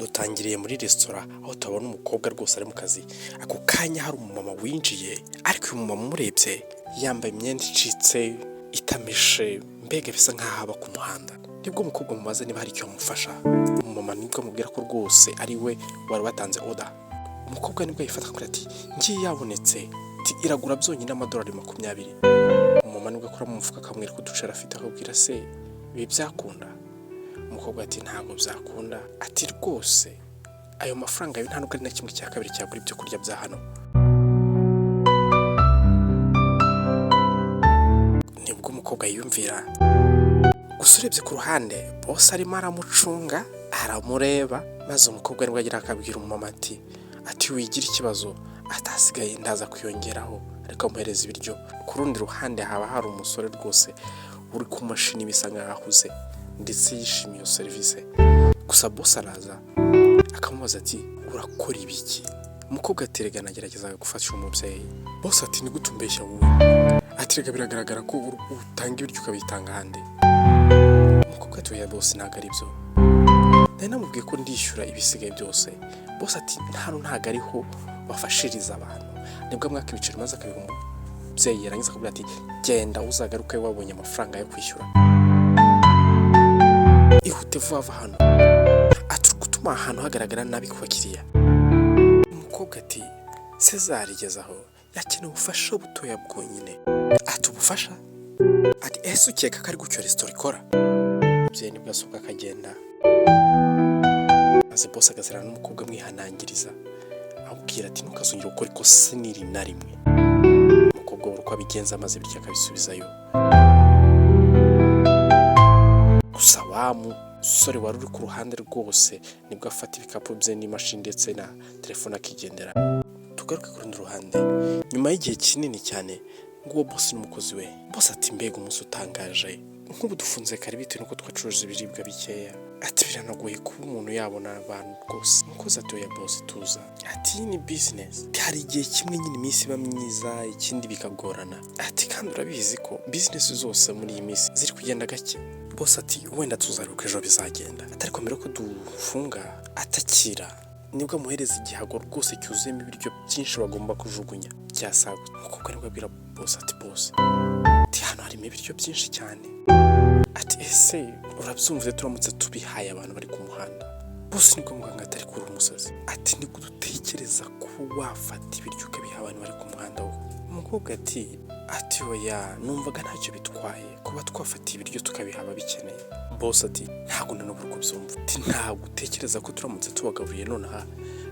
dutangiriye muri resitora aho tubona umukobwa rwose ari mu kazi. Ako kanya hari umumama winjiye, ariko uyu mumama umurebye yambaye imyenda icitse itameshe, mbega bisa nk'aho aba ku muhanda. Nibwo umukobwa mubaza niba hari icyo amufasha. Umumama nibwo amubwira ko rwose ari we wari watanze order. Umukobwa nibwo yifata kuri ati ngiye yabonetse iragura byonyine amadolari 20. Umumama nibwo akora mu mufuka akamwereka uduceri afite, akabwira se ibi byakunda. Umukobwa ati ntabwo byakunda, ati rwose ayo mafaranga yo nta nubwo ari na kimwe cya kabiri cyagura ibyo kurya bya hano. Nibwo umukobwa yiyumvira, gusa urebye ku ruhande bose arimo aramucunga aramureba, maze umukobwa nibwo agira akabwira umumama ati wigira ikibazo, atasigaye ndaza kwiyongeraho, ariko amuhereza ibiryo. Ku rundi ruhande haba hari umusore rwose uri ku mashini bisa nk'aho ahuze ndetse yishimiye iyo serivisi. Gusa boss araza akamubaza ati urakora ibiki? Umukobwa ati rega nagerageza gufasha umubyeyi. Boss ati ni gute umbeshya wowe? Ati rega biragaragara ko utanga ibiryo ukabitanga ahandi. Umukobwa ati oya boss ntabwo ari byo, nari namubwiye ko ndishyura ibisigaye byose. Boss ati ntabwo ariho bafashiriza abantu. Nibwo mwaka ibiceri maze akabiha umubyeyi, yarangiza akubwira ati genda uzagaruke wabonye amafaranga yo kwishyura, ihute vuba hano, ati gutuma ahantu hagaragara nabi ku bakiriya. Umukobwa ati Cesar igezaho yakeneye ubufasha butoya bwonyine. Ati ubufasha? Ati ese ukeka ko ari gutyo resitora ikora? Umubyeyi nibwo asohoka akagenda, maze boss agazirana n'umukobwa mwihanangiriza amubwira ati ntukazongere gukora ikosa n'iri na rimwe. Umukobwa we uko abigenza maze bityo akabisubizayo. Gusa wa musore wari uri ku ruhande rwose nibwo afata ibikapu bye n'imashini ndetse na telefone akigendera. Tugaruke ku rundi ruhande, nyuma y'igihe kinini cyane nguwo boss n'umukozi we. Boss ati mbega umunsi utangaje, nk'ubu dufunze kare bitewe nuko twacuruje ibiribwa bikeya. Ati biranagoye kuba umuntu yabona abantu rwose. Umukozi ati oya boss tuza, ati ni business, hari igihe kimwe nyine iminsi iba myiza ikindi bikagorana. Ati kandi urabizi ko business zose muri iyi minsi ziri kugenda gake. Boss ati wenda tuzaruka ejo bizagenda, ariko mbere ko dufunga atakira nibwo amuhereza igihago rwose cyuzuyemo ibiryo byinshi bagomba kujugunya cyasagutse. Umukobwa nibwo abwira boss ati boss hano harimo ibiryo byinshi cyane. Ati ese urabyumvise turamutse tubihaye abantu bari ku muhanda? Boss nibwo muganga atari kuri umusazi, ati niko dutekereza ko wafata ibiryo ukabiha abantu bari ku muhanda wo. Umukobwa ati oya numvaga ntacyo bitwaye kuba twafata ibiryo tukabiha ababikeneye. Boss ati ntabwo nanubura kubyumva, ati ntabwo utekereza ko turamutse tubagaburiye nonaha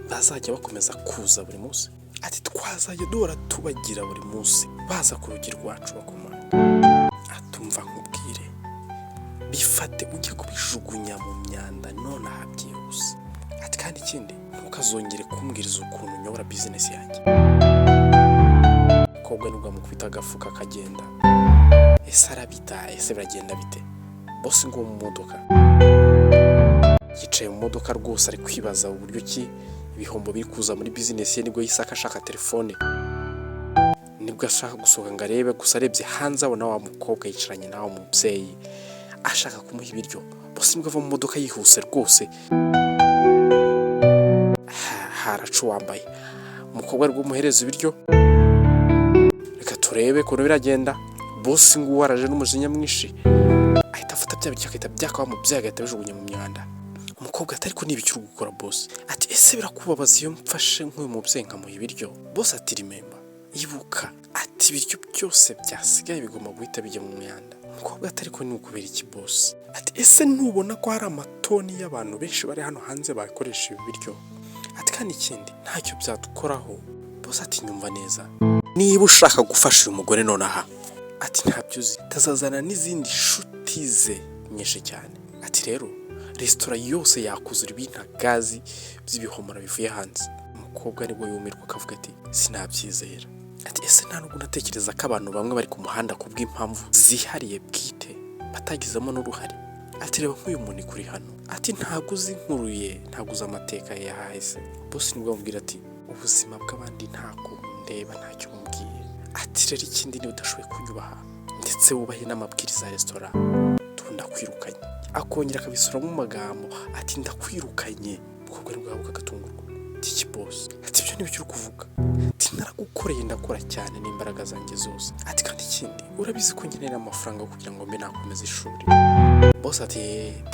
bazajya bakomeza kuza buri munsi? Ati twazajya duhora tubagira buri munsi baza ku rugi rwacu bakomana. Atumva nkubwire bifate ujye kubijugunya mu myanda nonaha byihuse. Ati kandi ikindi ntukazongere kumbwiriza ukuntu nyobora business yanjye. Umukobwa nibwo amukubita agafuka akagenda. Ese arabita, ese biragenda bite? Boss ngo mu modoka yicaye mu modoka rwose ari kwibaza uburyo ki ibihombo biri kuza muri business ye. Nibwo yisaka ashaka telefone, nibwo ashaka gusohoka ngo arebe, gusa arebye hanze abona wa mukobwa yicaranye nawe umubyeyi ashaka kumuha ibiryo. Boss nibwo ava mu modoka yihuse rwose, haracu wambaye. Umukobwa ari kumuhereza ibiryo, reka turebe ukuntu biragenda. Boss ngo waraje n'umujinya mwinshi ahita afata bya biryo akahita byakawa mu byaga ahita bijugunya mu myanda. Umukobwa ati ariko nibiki uri gukora boss? Ati ese birakubabaza iyo mfashe nk'uyu mubyeyi nkamuha ibiryo? Boss ati remember, ibuka, ati ibiryo byose byasigaye bigomba guhita bijya mu myanda. Umukobwa ati ariko ni ukubera iki boss? Ati ese ntubona ko hari amatoni y'abantu benshi bari hano hanze bakoresha ibi biryo? Ati kandi ikindi ntacyo byadukoraho. Boss ati nyumva neza, niba ushaka gufasha uyu mugore nonaha, ati ntabyo uzi, tazazana n'izindi nshuti ze nyinshi cyane. Ati rero resitora yose yakuzura ibintagazi by'ibihomora bivuye hanze. Umukobwa nibwo yumirwa akavuga ati sinabyizera. Ati ese nta nubwo natekereza ko abantu bamwe bari ku muhanda kubw'impamvu zihariye bwite batagizemo n'uruhare. Ati reba nk'uyu muntu kuri hano, ati ntabwo uzi inkuru ye, ntabwo uzi amateka ye yahahise. Boss nibwo amubwira ati ubuzima bw'abandi ntabwo ndeba, ntacyo mubwiye. Ati rero ikindi niba udashoboye kunyubaha ndetse wubahe n'amabwiriza ya resitora ndakwirukanye. Akongera akabisura mu magambo ati ndakwirukanye umukobwa nibwo yabuka agatungurwa ati iki boss, ati ibyo nibyo uri kuvuga, ati naragukoreye ndakora cyane n'imbaraga zanjye zose, ati kandi ikindi urabizi ko nkenera amafaranga kugira ngo mbe nakomeza ishuri. Boss ati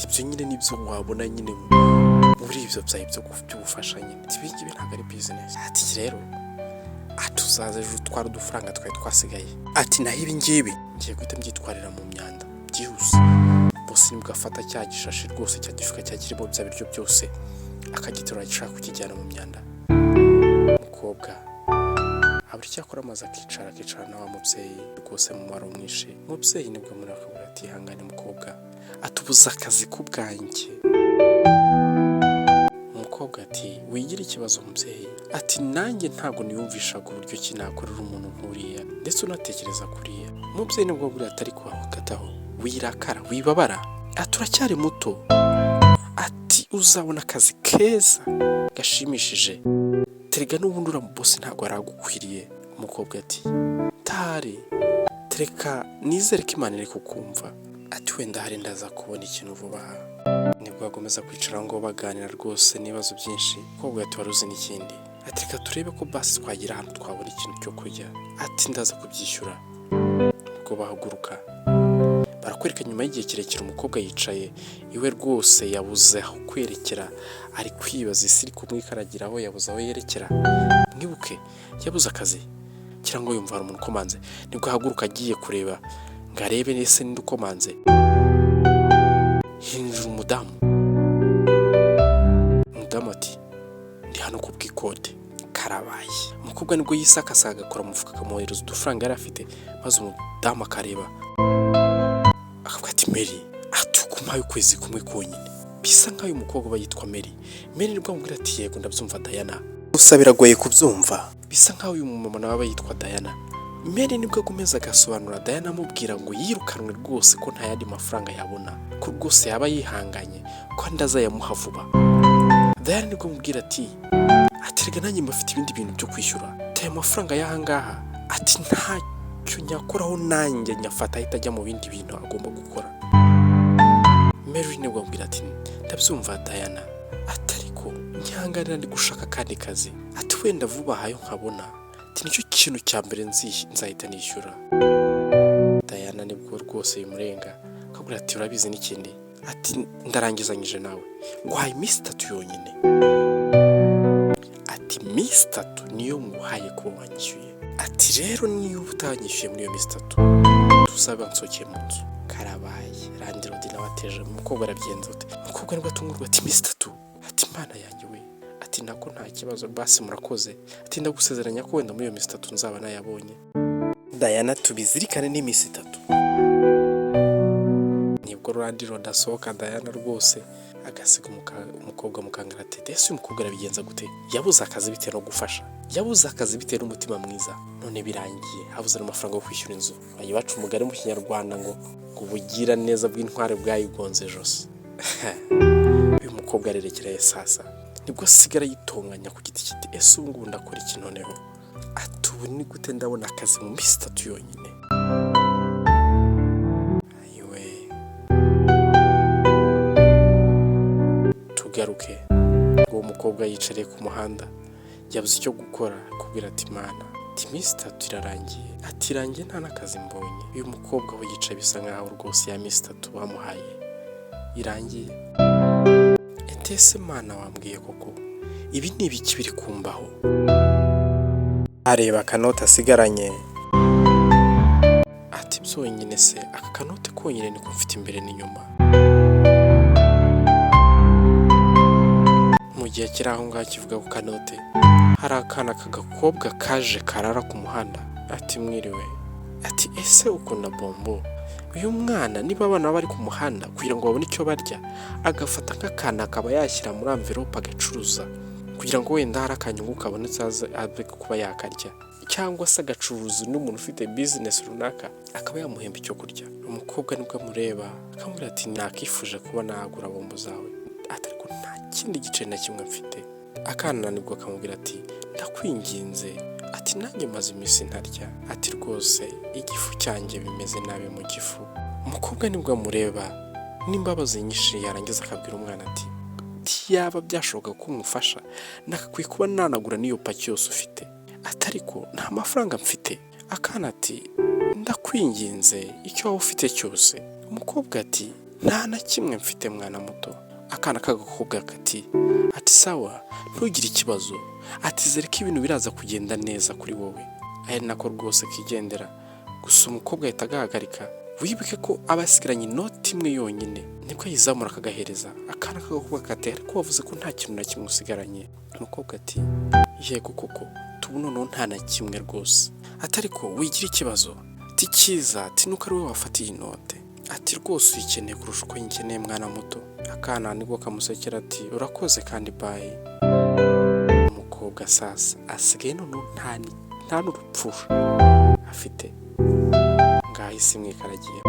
ibyo nyine nibyo wabona nyine muri ibyo byayi byo gufasha nyine, ati ibi ntabwo ari business. Ati rero atuzaze ejo utwara udufaranga twari twasigaye, ati naho ibi ngibi ngiye guhita mbyitwarira mu myanda byihuse. Boss nibwo afata cya gishashi rwose cya gifuka cya kirimo bya biryo byose akagiterura agishaka kukijyana mu myanda. Umukobwa aburi cyakora amaze akicara na wa mubyeyi rwose mu maro mwinshi. Umubyeyi nibwo muri akabura ati ihangane mukobwa, atubuza akazi k'ubwanjye. Umukobwa ati wigira ikibazo mubyeyi, ati nanjye ntabwo niyumvishaga uburyo ki nakorera umuntu nkuriya ndetse unatekereza kuriya. Umubyeyi nibwo buri atari kuhagataho wirakara wibabara, ati uracyari muto, ati uzabona akazi keza gashimishije, terega n'ubundi uriya boss ntabwo aragukwiriye. Umukobwa ati tari tereka nizere ko Imana iri kukumva, ati wenda hari ndaza kubona ikintu vuba aha. Nibwo bagomeza kwicara ngo baganira rwose n'ibibazo byinshi. Umukobwa ati wari uzi n'ikindi, ati reka turebe ko basi twagira ahantu twabona ikintu cyo kurya, ati ndaza kubyishyura. Ubwo bahaguruka barakwereka nyuma y'igihe kirekire umukobwa yicaye iwe rwose yabuze aho kwerekera, ari kwibaza isi iri kumwikaragira aho yabuze aho yerekera. Mwibuke yabuze akazi cyangwa yumva hari umuntu ukomanze, nibwo ahaguruka agiye kureba ngo arebe nese ninde ukomanze. Hinjira umudamu ati ndi hano ku bw'ikode. Karabaye. Umukobwa nibwo yisakasa agakora mu mufuka akamwohereza udufaranga yari afite, maze umudamu akareba akavuga ati Mary, atukumaye ukwezi kumwe konyine. Bisa nk'ayo umukobwa bayitwa Mary. Mary nibwo amubwira ati yego ndabyumva Diana, gusa biragoye kubyumva. Bisa nk'aho uyu mumama nawe yitwa Diana. Mary nibwo agomeza agasobanura Diana amubwira ngo yirukanwe rwose ko nta yandi mafaranga yabona, ko rwose yaba yihanganye ko ndaza yamuha vuba. Diana nibwo amubwira ati rega nanjye mbafite ibindi bintu byo kwishyura, aya mafaranga y'ahangaha ati ntacyo nyakoraho nanjye nyafata ahita ajya mu bindi bintu agomba gukora. Mary nibwo amubwira ati ndabyumva Diana, ariko nyihanganira ndi gushaka kandi kazi, ati wenda vuba hayo nkabona, ati nicyo kintu cya mbere nzahita nishyura. Diana nibwo rwose bimurenga akabwira ati urabizi n'ikindi, ati ndarangizanyije nawe nguhaye iminsi 3 yonyine, ati iminsi 3 niyo nguhaye kuba wanyishyuye, ati rero niyo utanyishyuye muri iyo minsi 3 tuzaba nsohokeye mu nzu. Karabaye. Randirodi nawe ateje umukobwa arabyenza ute. Umukobwa nibwo atungurwa ati iminsi 3, ati Mana yanjye we, ati nako nta kibazo basi murakoze, ati ndagusezeranya ko wenda muri iyo minsi 3 nzaba nayabonye. Diana tubizirikane n'iminsi 3. Nibwo Randirodi asohoka Diana rwose agasiga umukobwa mukangara ati ese uyu mukobwa arabigenza gute, yabuze akazi bitewe no gufasha, yabuze akazi bitewe n'umutima mwiza, none birangiye habuze n'amafaranga yo kwishyura inzu. Bayibaca umugari mu Kinyarwanda ngo ubugira neza bw'intware bwayigonze jose. Uyu mukobwa arerekera sasa nibwo asigara yitonganya ku giti kiti, ese ubu ngubu ndakora iki noneho, ati ubu ni gute ndabona akazi mu minsi 3 yonyine. Tugaruke uwo mukobwa yicariye ku muhanda yabuze icyo gukora, akubwira ati Mana, ati iminsi 3 irarangiye, ati irangiye nta n'akazi mbonye. Uyu mukobwa we yicaye bisa nkaho rwose ya minsi 3 bamuhaye irangiye. Ese Mana wambwiye koko ibi ni ibiki biri kumbaho? Areba akanota asigaranye ati byonyine se aka kanote konyine niko mfite imbere n'inyuma. Mu gihe kiri aho ngaho kivuga ku kanote hari akana k'agakobwa kaje karara ku muhanda, ati mwiriwe, ati ese ukunda bombo? Uyu mwana niba abana bari ku muhanda kugira ngo babone icyo barya agafata nk'akana akaba yashyira muri envelope agacuruza kugira ngo wenda hari akanyungu kabonetse aze kuba yakarya, cyangwa se agacuruza n'umuntu ufite business runaka akaba yamuhemba icyo kurya. Umukobwa nibwo amureba akamubwira ati nakifuje kuba nagura bombo zawe, ariko nta kindi gice na kimwe mfite. Akana nibwo akamubwira ati ndakwinginze, ati nanjye maze iminsi ntarya, ati rwose igifu cyanjye bimeze nabi mu gifu. Umukobwa nibwo amureba n'imbabazi nyinshi yarangiza akabwira umwana ati yaba byashoboka ko umufasha nakakwiye kuba nanagura n'iyo paki yose ufite, atariko nta mafaranga mfite. Akana ati ndakwinginze icyo waba ufite cyose. Umukobwa ati nta na kimwe mfite mwana muto. Akana k'agakobwa ati sawa ntugire ikibazo, ati zere ko ibintu biraza kugenda neza kuri wowe. Ari nako rwose kigendera. Gusa umukobwa ahita agahagarika, wibuke ko abasigaranye inoti imwe yonyine. Nibwo yizamura akagahereza akana k'agakobwa kati ariko wavuze ko nta kintu na kimwe usigaranye. Umukobwa ati yego koko tubu noneho nta na kimwe rwose, atariko wigira ikibazo. Ati cyiza, ati nuko ari wowe wafatiye inote, ati rwose uyikeneye kurusha uko nyikeneye mwana muto. Akana nibwo kamusekera ati urakoze kandi bye. Umukobwa sasa asigaye noneho nta n'urupfu afite, ngahise mwikaragiye.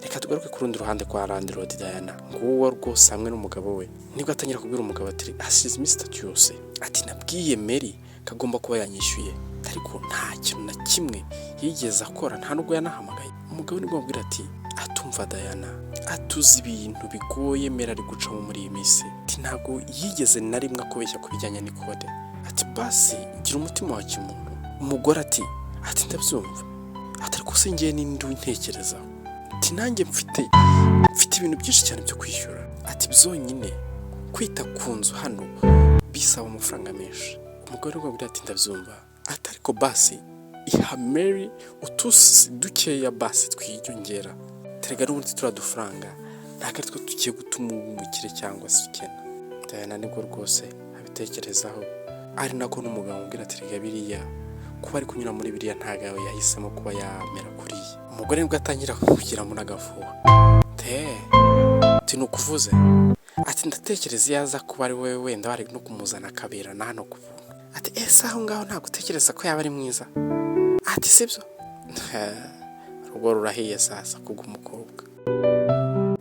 Reka tugaruke ku rundi ruhande kwa Landlord Diana. Nguwo rwose hamwe n'umugabo we nibwo atangira kubwira umugabo ati asize iminsi 3 yose, ati nabwiye Mary kagomba kuba yanyishyuye, ariko nta kintu na kimwe yigeze akora, nta nubwo yanahamagaye. Umugabo nibwo amubwira ati atumva Diana, atuzi ibintu bigoye Mary ari gucamo muri iyi minsi, ati ntabwo yigeze na rimwe akubeshya ku bijyanye n'ikode, ati basi gira umutima wa kimuntu. Umugore ati ndabyumva, atariko se ngiye n'indi wintekereza, ati nanjye mfite ibintu byinshi cyane byo kwishyura, ati byonyine kwita ku nzu hano bisaba amafaranga menshi. Umugore we abwira ati ndabyumva, atariko basi iha Mary utusi dukeya basi twiyongera, terega n'ubundi turadufaranga ntabwo aritwo tugiye gutuma umukire cyangwa se ukena. Diana nibwo rwose abitekerezaho, ari nako n'umugabo amubwira ati rega biriya kuba ari kunyura muri biriya ntabwo yahisemo kuba yamera kuriya. Umugore nibwo atangira kugira muri agafuha, ati nukuvuze, ati ndatekereza yaza kuba ari wowe wenda wari no kumuzana akabera na hano ku buntu, ati ese aho ngaho ntabwo utekereza ko yaba ari mwiza, ati sibyo. Urugo rurahiye sasa kubw'umukobwa.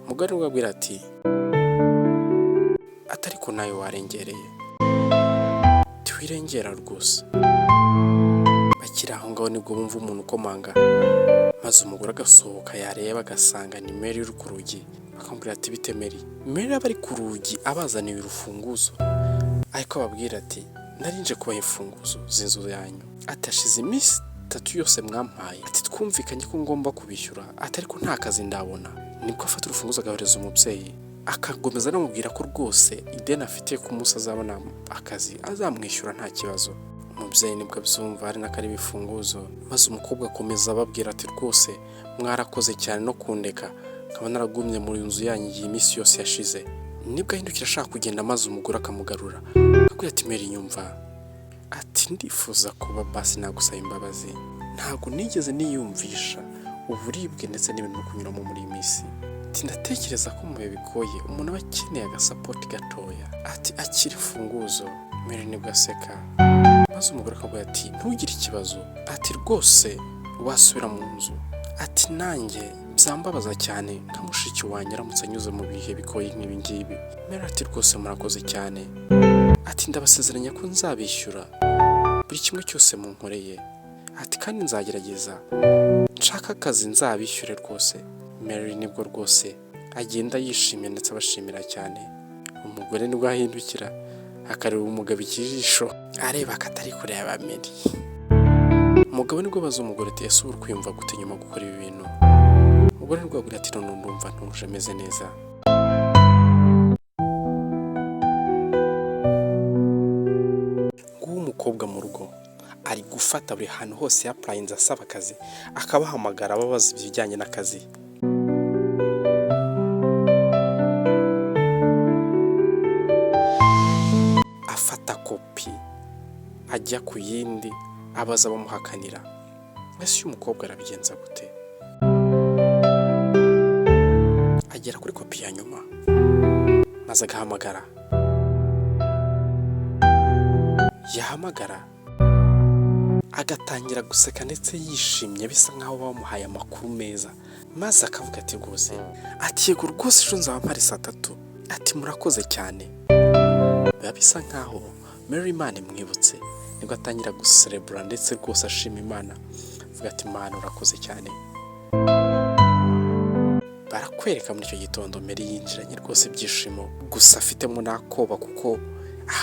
Umugore we abwira ati atariko nayo warengereye, twirengera rwose. Bakiri aho ngaho nibwo bumva umuntu ukomanga, maze umugore agasohoka yareba agasanga ni Mary uri ku rugi. Akamubwira ati bite Mary? Mary aba ari ku rugi abazaniye urufunguzo, ariko ababwira ati narinje kubaha imfunguzo z'inzu yanyu, atashize iminsi 3 yose mwampaye, ati twumvikanye ko ngomba kubishyura, atariko nta kazi ndabona. Nibwo afata urufunguzo agahereza umubyeyi, akagomeza anamubwira ko rwose ideni afite ku munsi azabona akazi azamwishyura nta kibazo. Umubyeyi nibwo abyumva ari nakari bifunguzo, maze umukobwa akomeza ababwira ati rwose mwarakoze cyane no kundeka nkaba naragumye muri nzu yanyu iyi minsi yose yashize. Nibwo ahindukira ashaka kugenda, maze umugore akamugarura akubwira ati Mary nyumva, ati ndifuza kuba basi nagusaba imbabazi, ntabwo nigeze niyumvisha uburibwe ndetse n'ibintu byo kunyuramo muri iyi minsi, ati ndatekereza ko mu bihe bigoye umuntu aba akeneye agasapoti gatoya, ati akiri funguzo. Mary nibwo aseka, maze umugore akavuga ati ntugire ikibazo, ati rwose wasubira mu nzu, ati nanjye byambabaza cyane nka mushiki wanjye aramutse anyuze mu bihe bigoye nk'ibi ngibi. Mary ati rwose murakoze cyane, ati ndabasezeranya ko nzabishyura buri kimwe cyose munkoreye, ati kandi nzagerageza nshaka akazi nzabishyure rwose. Mary nibwo rwose agenda yishimye ndetse abashimira cyane. Umugore nibwo ahindukira akareba umugabo ikijisho areba akatari kureba Mary. Umugabo nibwo abaza umugore ati ese uri kwiyumva gute nyuma gukora ibi bintu? Umugore nibwo agira ati none ndumva ntuje meze neza. Nguwo umukobwa mu rugo ari gufata buri hantu hose yapurayinze asaba akazi, akabahamagara ababaza ibijyanye n'akazi. Afata kopi ajya ku yindi abaza bamuhakanira. Ese uyu mukobwa arabigenza gute? Agera kuri kopi ya nyuma maze agahamagara. Yahamagara agatangira guseka ndetse yishimye bisa nkaho bamuhaye amakuru meza, maze akavuga ati rwose, ati yego rwose ejo nzaba mpari 3, ati murakoze cyane. Biba bisa nkaho Mary Imana imwibutse, nibwo atangira guserebura ndetse rwose ashima Imana, avuga ati Imana urakoze cyane. barakwereka muri icyo gitondo Mary yinjiranye rwose ibyishimo, gusa afitemo n'akoba kuko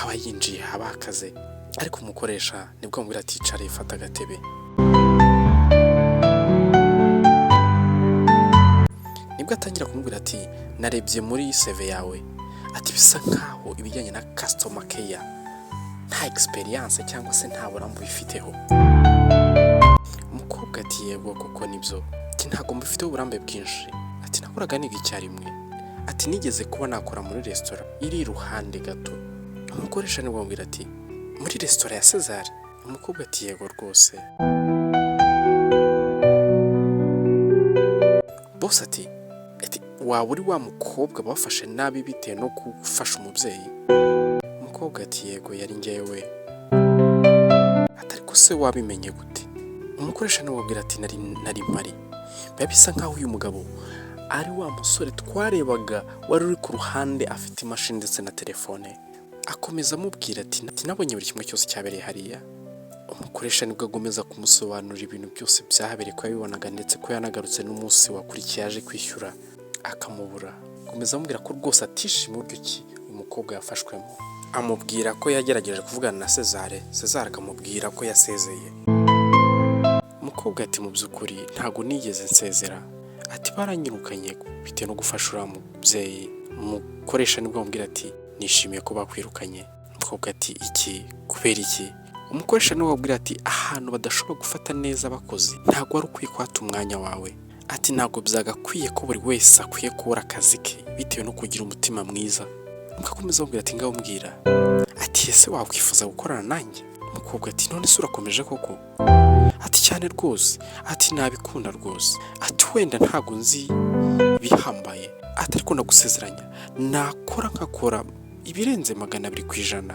aba yinjiye haba hakaze, ariko umukoresha nibwo amubwira ati icara ifata agatebe. Nibwo atangira kumubwira ati narebye muri CV yawe, ati bisa nkaho ibijyanye na customer care nta experience cyangwa se nta burambe bifiteho. Umukobwa ati yego koko nibyo, ati ntago mbifiteho uburambe bwinshi, ati nakoraga niga icyarimwe, ati nigeze kuba nakora muri restaurant iri iruhande gato. Umukoresha nibwo amubwira ati muri restaurant ya Cesar. Umukobwa ati yego rwose. Boss ati waba uri wa mukobwa bafashe nabi bitewe no gufasha umubyeyi? Umukobwa ati yego yari njyewe. Ariko se wabimenye gute? Umukoresha namubwira ati nari mpari. Biba bisa nkaho uyu mugabo ari wa musore twarebaga wari uri ku ruhande afite imashini ndetse na telefone. Akomeza amubwira ati nabonye buri kimwe cyose cyabereye hariya. Umukoresha nibwo agomeza kumusobanurira ibintu byose byahabereye ko yabibonaga, ndetse ko yanagarutse n'umunsi wakurikiye yaje kwishyura akamubura. Akomeza amubwira ko rwose atishimiye uburyo ki uyu mukobwa yafashwemo. Amubwira ko yagerageje kuvugana na Cesar akamubwira ko yasezeye. Umukobwa ati mu by'ukuri ntago nigeze nsezera, ati baranyirukanye bitewe no gufasha uriya mubyeyi. Umukoresha nibwo amubwira ati nishimiye ko bakwirukanye. Umukobwa ati iki kubera iki? Umukoresha niwe wabwira ati ahantu badashobora gufata neza abakozi ntago wari ukwiye kwata umwanya wawe, ati ntago byagakwiye ko buri wese akwiye kubura akazi ke bitewe no kugira umutima mwiza. Mukakomeza amubwira ati ngaho mbwira, ati ese wakwifuza gukorana nanjye? Umukobwa ati none se urakomeje koko? Ati cyane rwose, ati nabikunda rwose, ati wenda ntago nzi bihambaye, ati ariko ndagusezeranya nakora nkakora ibirenze 200%.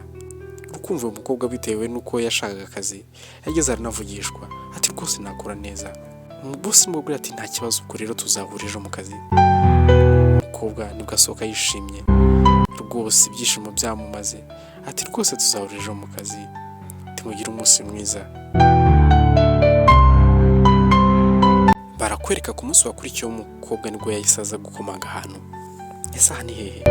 Ukumva uyu mukobwa bitewe nuko yashakaga akazi yageze aranavugishwa, ati rwose nakora neza. Boss mubwira ati nta kibazo, ubwo rero tuzahura ejo mu kazi. Umukobwa nibwo asohoka yishimye rwose, ibyishimo byamumaze, ati rwose tuzahura ejo mu kazi, tumugire umunsi mwiza. Barakwereka ku munsi wakurikiye umukobwa nibwo yayisaza gukomanga ahantu. Ese aha ni hehe?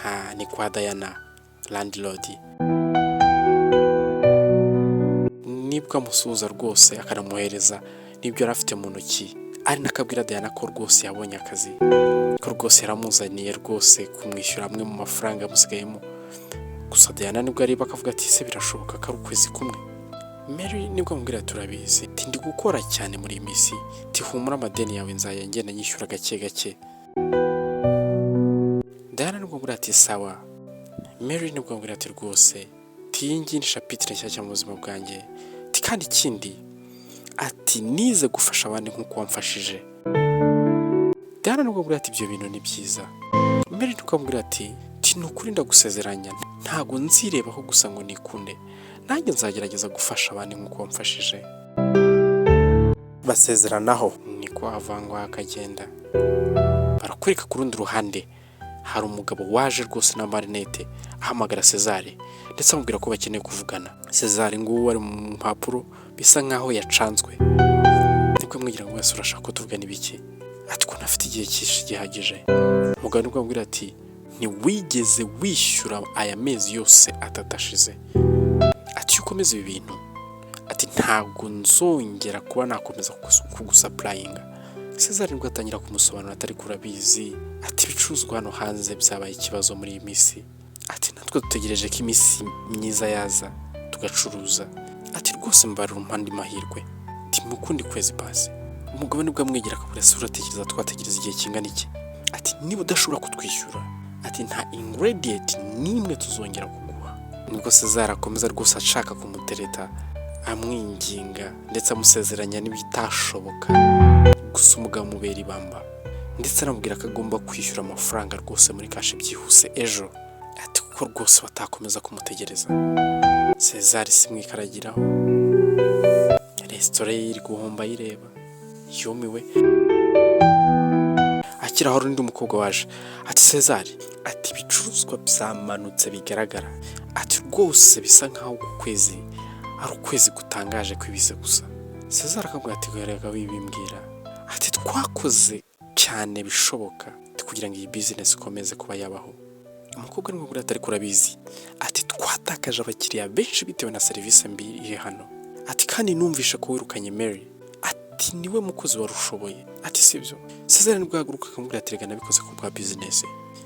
Aha ni kwa Diana landlord. Nibwo amusuhuza rwose akanamuhereza n'ibyo yari afite mu ntoki, ari nakabwira Diana ko rwose yabonye akazi, ko rwose yaramuzaniye rwose kumwishyura amwe mu mafaranga yamusigayemo. Gusa Diana nibwo areba akavuga ati se birashoboka ko ari ukwezi kumwe? Mary nibwo amubwira turabizi, ndi gukora cyane muri iyi minsi, humura amadeni yawe nzajya ngenda nyishyura gake gake. Diana nibwo amubwira ati sawa. Mary nibwo amubwira ati rwose iyi ngiyi ni chapitre nshyashya mu buzima bwanjye, kandi ikindi ati nize gufasha abandi nk'uko wamfashije. Diana nibwo amubwira ati ibyo bintu ni byiza. Mary nibwo amubwira ati nukuri ndagusezeranya ntago nzirebaho gusa ngo nikunde, nanjye nzagerageza gufasha abandi nk'uko wamfashije. Basezeranaho niko avangwa akagenda. Barakwereka ku rundi ruhande hari umugabo waje rwose na marinete ahamagara Cesar ndetse amubwira ko bakeneye kuvugana. Cesar nguwo ari mu mpapuro bisa nkaho yacanzwe. Nibwo mwigira ngo wese urashaka ko tuvugana ibiki? Ati ko ntafite igihe cyinshi gihagije. Umugabo nibwo amubwira ati ntiwigeze wishyura aya mezi yose atatashize. Ati ukomeza ibi bintu, ati ntabwo nzongera kuba nakomeza kugusuplayinga. Cesar nibwo atangira kumusobanura atari kurabizi, ati ibicuruzwa hano hanze byabaye ikibazo muri iyi minsi, ati natwe dutegereje ko iminsi myiza yaza tugacuruza, ati rwose mbarira umpandi mahirwe, ati mukundi kwezi base. Umugabo nibwo amwegera akabura se uratekereza twategereza igihe kingana iki? Ati niba udashobora kutwishyura, ati nta ingredient nimwe tuzongera kuguha. Nibwo Cesar akomeza rwose ashaka kumutereta, amwinginga ndetse amusezeranya n'ibitashoboka. Gusa umugabo amubera ibamba ndetse anamubwira ko agomba kwishyura amafaranga rwose muri kashi byihuse ejo, ati kuko rwose batakomeza kumutegereza. Cesar simwikaragiraho, resitora ye iri guhomba yireba, yumiwe. Akiraho undi umukobwa waje, ati Cesar, ati ibicuruzwa byamanutse bigaragara, ati rwose bisa nkaho uku kwezi ari ukwezi gutangaje kwibise gusa. Cesar akamubwira ati "Reka wibimbwira." Ati "Twakoze cyane bishoboka kugira ngo iyi business ikomeze kuba yabaho." Umukobwa ni mubwira atari kurabizi. Ati "Twatakaje abakiriya benshi bitewe na serivisi mbi iri hano." Ati "Kandi numvishe ko wirukanye Mary." Ati "Niwe mukozi warushoboye." Ati "Sibyo." Cesar nibwo yahaguruka akamubwira ati "Reka nabikoze ku bwa business."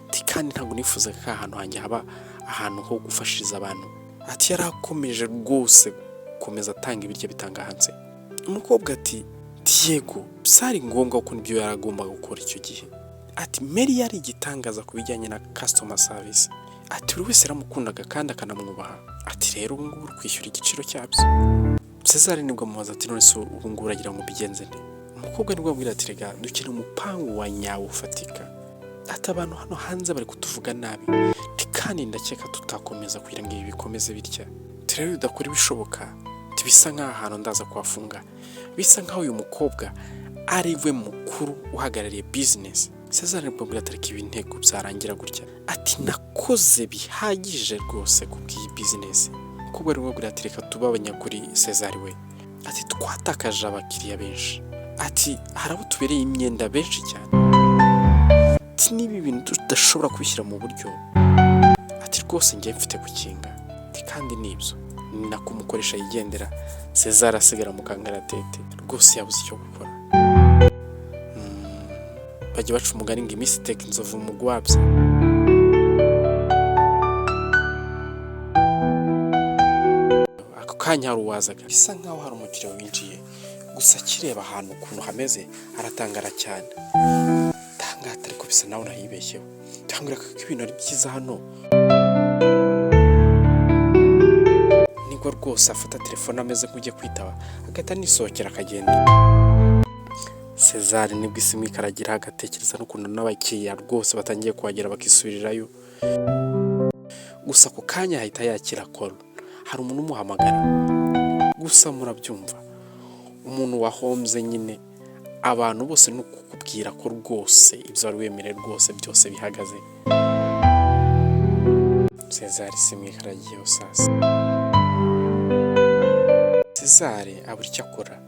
Ati "Kandi ntabwo nifuza ko ahantu hanjye haba ahantu ho gufashiriza abantu." Ati "Yarakomeje rwose gukomeza atanga ibiryo bitanga hanze." Umukobwa ati "Yego, byari ngombwa ko nibyo yaragomba gukora icyo gihe." Ati "Mary yari igitangaza ku bijyanye na customer service." Ati "Buri wese yaramukundaga kandi akanamwubaha." Ati "Rero ubu ngubu uri kwishyura igiciro cyabyo." Cesar nibwo amubaza ati "None se ubu ngubu uragira ngo mbigenze nte?" Umukobwa nibwo amubwira ati "Rega dukeneye umupangu wa nyawo ufatika. Ati abantu hano hanze bari kutuvuga nabi. Kandi ndakeka tutakomeza kugira ngo ibi bikomeze bitya. Rero udakora ibishoboka." Bisa nk'aho ahantu ndaza kuhafunga. Bisa nk'aho uyu mukobwa ari we mukuru uhagarariye business. Cesar nibwo amubwira ati "Reka ibi ntego byarangira gutya." Ati "Nakoze bihagije rwose ku bw'iyi business." Umukobwa nibwo amubwira ati "Reka tuba abanyakuri Cesar we." Ati "Twatakaje abakiriya benshi." Ati "Hari abo tubereye imyenda benshi cyane." Ati "Niba ibintu tudashobora kubishyira mu buryo." Ati "Rwose njye mfite gukinga." Ati "Kandi nibyo." Ni nako umukoresha yigendera. Cesar asigara mu kangaratete rwose yabuze icyo gukora. Bajya baca umugani ngo iminsi iteka inzovu mu gwabya. Ako kanya hari uwazaga bisa nk'aho hari umukiriya winjiye, gusa akireba ahantu ukuntu hameze aratangara cyane. Tangata ariko bisa nawe nahibeshyeho. Tangira ko ibintu ari byiza hano. Nibwo rwose afata telefone ameze nk'ugiye kwitaba agahita anisohokera akagenda. Cesar nibwo isimu ikaragira agatekereza n'ukuntu n'abakiriya rwose batangiye kuhagera bakisubirirayo. Gusa ako kanya ahita yakira call. Hari umuntu umuhamagara. Gusa murabyumva, umuntu wahombye nyine abantu bose ni ukukubwira ko rwose ibyo wari wemerewe rwose byose bihagaze. Cesar isimu ikaragiyeho sasa. Cesar abura icyo akora.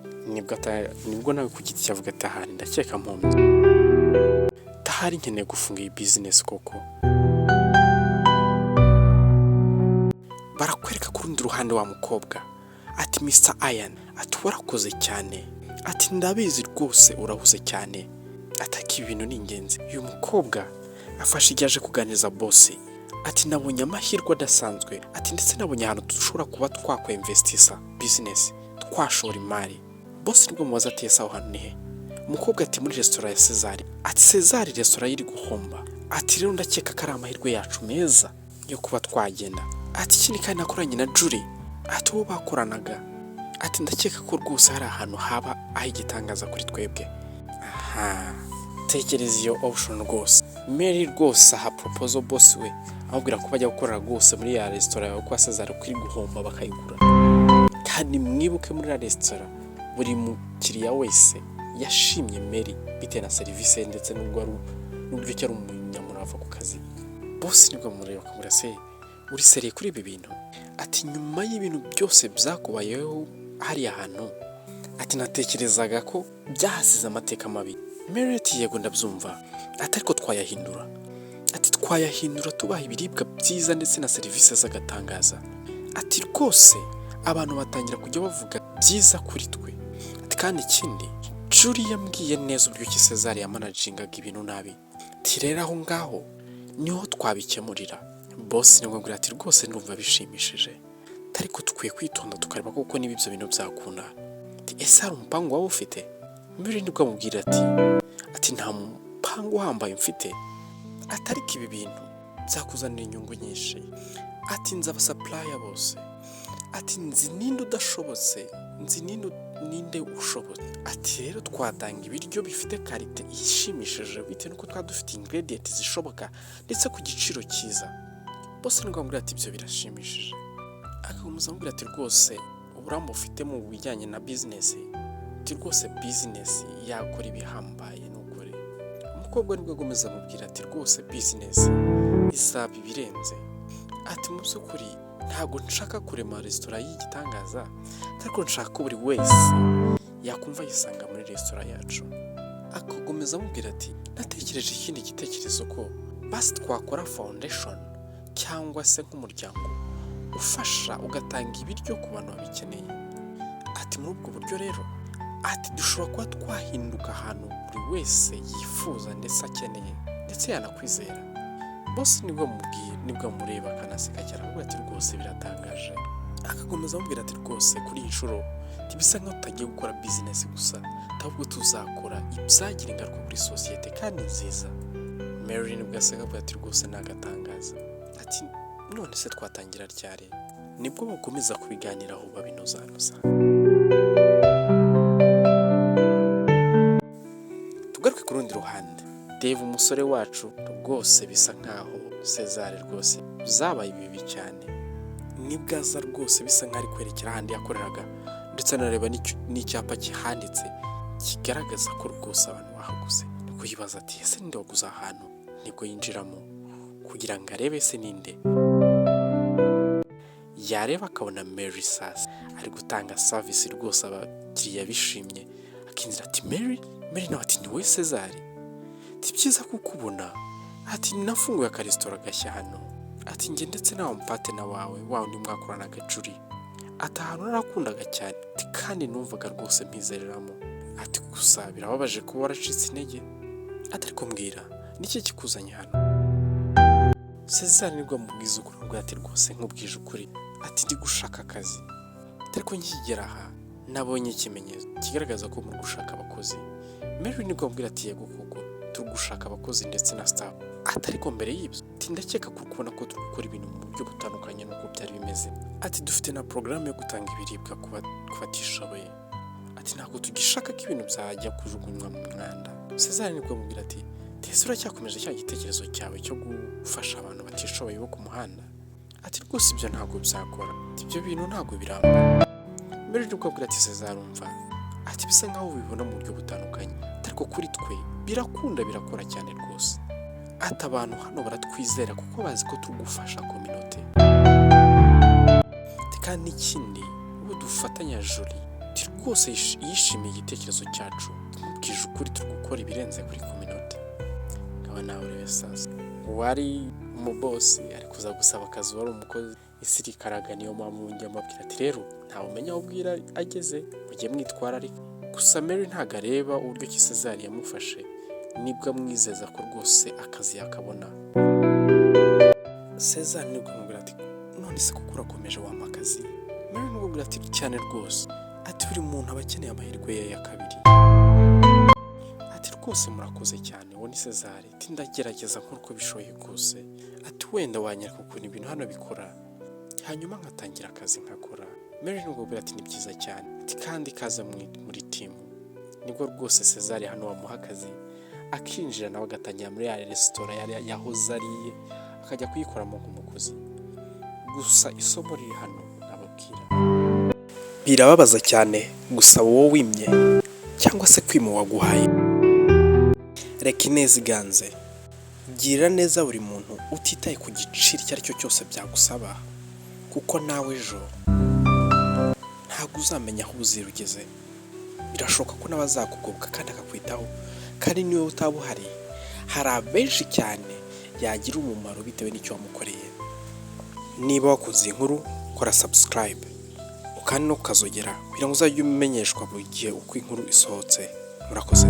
Nibwo nawe ku giti cyavuga ati "Ahari ndakeka mpumbye. Tahari nkeneye gufunga iyi business koko." Barakwereka ku rundi ruhande wa mukobwa. Ati "Mr. Ian." Ati "Warakoze cyane." Ati "Ndabizi rwose urahuze cyane." Ataka ibintu ni ingenzi. Uyu mukobwa afashe igihe aje kuganiriza boss. Ati "Nabonye amahirwe adasanzwe." Ati "Ndetse nabonye ahantu dushobora kuba twakwinvestisa business, twashora imari." Boss nibwo mubaza ati "Ese aho hantu ni he?" Umukobwa ati "Muri restaurant ya Cesar." Ati "Cesar restaurant iri guhomba." Ati "Rero ndakeka ko ari amahirwe yacu meza yo kuba twagenda." Ati "Ikindi kandi nakoranye na Julie." Ati "Uwo bakoranaga." Ati "Ndakeka ko rwose hari ahantu haba aho igitangaza kuri twebwe." Aha, tekereza iyo option rwose. Mary rwose aha proposal boss we amubwira ko bajya gukorera rwose muri ya restaurant yo kwa Cesar kuri guhomba bakayigura. Kandi mwibuke muri ya restaurant buri mukiriya wese yashimye Mary bitewe na serivisi ndetse n'uburyo cyari umunyamurava ku kazi. Boss nibwo amureba akamubwira "Se uri seriye kuri ibi bintu?" Ati "Nyuma y'ibintu byose byakubayeho hariya hantu." Ati "Natekerezaga ko byahasize amateka mabi." Mary ati "Yego ndabyumva." Ati "Ariko twayahindura." Ati "Twayahindura tubaha ibiribwa byiza ndetse na serivisi z'agatangaza." Ati "Rwose abantu batangira kujya bavuga byiza kuri twe." Ati "Kandi ikindi Julie yambwiye neza uburyo ki Cesar yamanagingaga ibintu nabi." Ati "Rero aho ngaho niho twabikemurira." Boss nibwo amubwira ati "Rwose ndumva bishimishije. Ariko tukwiye kwitonda tukareba koko niba ibyo bintu byakunda." Ati "Ese hari umupangu waba ufite?" Mary nibwo amubwira ati "Nta mupangu uhambaye mfite. Ati ariko ibi bintu byakuzanira inyungu nyinshi." Ati "Nzi abasupplier bose." Ati "Nzi ninde udashobotse, nzi ninde ushobotse." Ati "Rero twatanga ibiryo bifite karite ishimishije bitewe nuko dufite ingredients zishoboka ndetse ku giciro cyiza." Boss nibwo amubwira ati "Ibyo birashimishije." Akakomeza amubwira ati "Rwose uburambe ufite mu bijyanye na business, ati rwose business yakora ibihambaye n'ukuri." Umukobwa nibwo agomeza amubwira ati "Rwose business izaba ibirenze." Ati "Mu by'ukuri ntabwo nshaka kurema restaurant y'igitangaza, ariko nshaka ko buri wese yakumva yisanga muri resitora yacu. Akakomeza amubwira ati natekereje ikindi gitekerezo ko basi twakora foundation cyangwa se nk'umuryango ufasha ugatanga ibiryo ku bantu babikeneye. Ati muri ubwo buryo rero ati dushobora kuba twahinduka ahantu buri wese yifuza ndetse akeneye ndetse yanakwizera. Boss nibwo mureba akanaseka cyane avuga ati rwose biratangaje. Akakomeza amubwira ati rwose kuri iyi nshuro ntibisa nkaho tutagiye gukora business gusa, ahubwo tuzakora ibyagira ingaruka kuri sosiyete kandi nziza. Mary nibwo aseka avuga ati rwose nagatangaza. Ati none se twatangira ryari? Nibwo bakomeza kubiganiraho babinozanuza. Tugaruke ku rundi ruhande. Dave umusore wacu rwose bisa nkaho Cesar rwose zabaye bibi cyane. Nibwo aza rwose bisa nk'ari kwerekera ahandi yakoreraga ndetse anareba n'icyapa kihanditse kigaragaza ko rwose abantu bahaguze. Nibwo yibaza ati ese ninde waguze ahantu? Nibwo yinjiramo kugira ngo arebe se ninde. Yareba akabona Mary sasa ari gutanga service rwose abakiriya bishimye. Akinjira ati Mary nawe ati ni we Cesar. Ati byiza kukubona. Ati nafunguye akaresitora gashya hano. Ati nge ndetse nawe mpatena wawe ni mwakorana gacuri. Ati ahantu narakundaga cyane kandi numvaga rwose mpizereramo. Ati gusa birababaje kuba waracitse intege. Ati ariko mbwira niki kikuzanye hano? Cesar nibwo amubwiza ukuri ngo ati rwose nkubwije ukuri. Ati ndi gushaka akazi. Ariko nkigera aha nabonye ikimenyetso kigaragaza ko muri gushaka abakozi. Mary nibwo amubwira ati yego koko turi gushaka abakozi ndetse na staff. Ati ariko mbere y'ibyo ati ndakeka ko kubona ko turi gukora ibintu mu buryo butandukanye n'uko byari bimeze. Ati dufite na porogaramu yo gutanga ibiribwa ku batishoboye. Ati ntabwo tugishaka ko ibintu byajya kujugunywa mu mwanda. Cesar nibwo amubwira ati ese uracyakomeje cya gitekerezo cyawe cyo gufasha abantu batishoboye bo ku muhanda? Ati rwose ibyo ntabwo byakora. Ati ibyo bintu ntabwo biramba. Mbere nibwo amubwira ati Cesar umva. Ati bisa nkaho ubibona mu buryo butandukanye ariko kuri twe birakora cyane rwose. Ati abantu hano baratwizera kuko bazi ko tugufasha community. Kandi ikindi ubu dufatanya Jolie rwose yishimiye igitekerezo cyacu. Tumubwije ukuri turi gukora ibirenze kuri community. Nkaba nawe rero sasa wari umubosi ari kuza gusaba akazi wari umukozi isirikaraga niyo mpamvu njya mabwira ati rero ntawe umenya aho ubwira ageze mujye mwitwara ariko. Gusa Mary ntago areba uburyo Cesar yamufashe. Nibwo amwizeza ko rwose akazi yakabona. Cesar nibwo amubwira ati none se kuko urakomeje wampa akazi? Mary nibwo amubwira ati cyane rwose. Ati buri muntu aba akeneye amahirwe ye ya kabiri. Ati rwose murakoze cyane wowe ni Cesar. Ati ndagerageza nk'uko bishoboye rwose. Ati wenda wanyereka ukuntu ibintu hano bikora hanyuma nkatangira akazi nkakora. Mary nibwo amubwira ati ni byiza cyane. Ati kandi kaza muri timu. Nibwo rwose Cesar hano wamuha akazi akinjira nawe agatangira muri ya resitora yahoze ariye akajya kuyikoramo nk'umukozi. Gusa isomo riri hano nababwira birababaza cyane gusaba wowe wimye cyangwa se kwima waguhaye. Reka ineza iganze. Girira neza buri muntu utitaye ku giciro icyo ari cyo cyose byagusaba kuko nawe ejo ntabwo uzamenya aho ubuzira ugeze. Birashoboka ko n'abazakugobwa kandi akakwitaho kandi niwe utaba uhari hari abenshi cyane yagira umumaro bitewe n'icyo wamukoreye. Niba wakunze inkuru kora subscribe ukandi no kazogera kugira ngo uzajye umenyeshwa buri gihe uko inkuru isohotse. Murakoze.